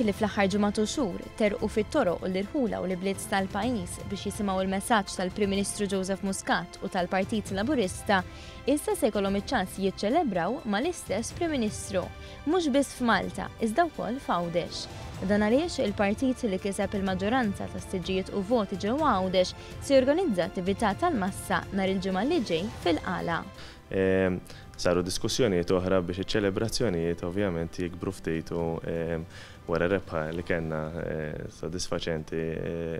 li fl-aħħar ġimgħat u xhur terqu fit-toroq u l-irħula u l-bliet tal-pajjiż biex jisimgħu il-messaġġ tal-Prim Ministru Joseph Muscat u tal-Partit Laburista, issa se jkollhom iċ-ċans jiċċelebraw mal-istess Prim Ministru, mhux biss f'Malta, iżda wkoll f'Għawdex. Dan għaliex il-partit li kiseb il-maġġoranza ta' stiġijiet u voti ġewwa Għawdex se jorganizza attività tal-massa nhar il-ġimgħa li ġej fil-Qala. Saru diskussjonijiet oħra biex iċ-ċelebrazzjonijiet ovvjament jikbru ftit wara rebħa li kellna sodisfaċenti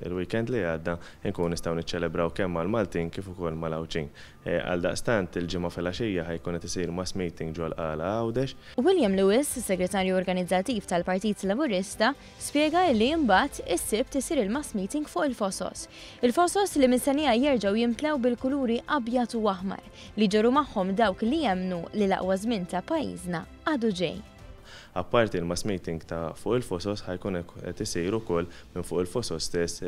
il-weekend li għadda nkun nistgħu niċċelebraw kemm mal-Maltin kif ukoll mal-Għawġin. Għaldaqstant il-ġimgħa filgħaxija ħajkun qed isir mass meeting ġol Qala Għawdex. William Lewis, segretarju organizzattiv tal-Partit Laburista, spjega li mbagħad is-sibt isir il-mass meeting fuq il-Fosos. Il-Fosos li mistennija jerġgħu jimplew bil-kuluri abjad u aħmar li ġoru magħhom dawk li jemmnu li l-aqwa żmien ta' pajjiżna għadu ġej. Apparti il-mass meeting ta' fuq il-Fosos ħajkun qed isir ukoll minn fuq il-Fosos stess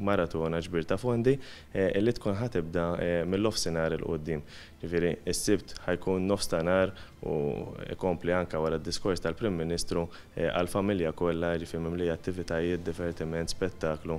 maratona ġbir ta' fondi li tkun ħatibda mill-ofsinhar il-qudiem. Ġifieri s-sibt ħajkun nofs ta' nar u ikompli anke wara d-diskors tal-Prim Ministru għall-familja kollha ġifieri mimlija attivitajiet, divertiment, spettaklu,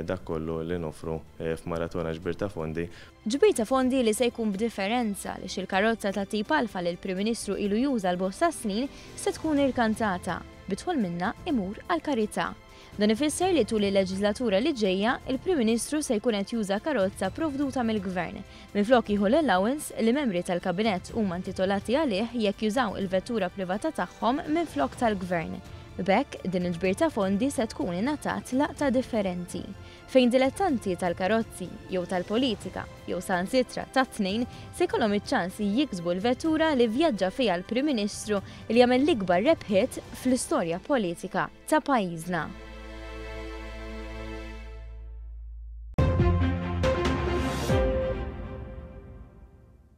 dak kollu li nofru f'maratona ġbir ta' fondi. Ġbir ta' fondi li se jkun b'differenza li il-karozza ta' tip Alfa li l-Prim Ministru ilu juża l-bosta snin se tkun irkantata bidħol minnha imur għall-karità. Dan ifisser li tul il-leġislatura li ġejja, il-Prim Ministru se jkun qed juża karozza provduta mill-Gvern. Minflok jieħu l-allowance li membri tal-Kabinett huma intitolati għalih jekk jużaw il-vettura privata tagħhom minflok tal-Gvern. B'hekk din il-ġbir ta' fondi se tkun ingħatat laqta differenti, fejn dilettanti tal-karozzi jew tal-politika jew sansitra tat-tnejn se jkollhom iċ-ċans jiksbu l-vettura li vjaġġa fiha l-Prim Ministru li jagħmel l-ikbar rebħiet fl-istorja politika ta' pajjiżna.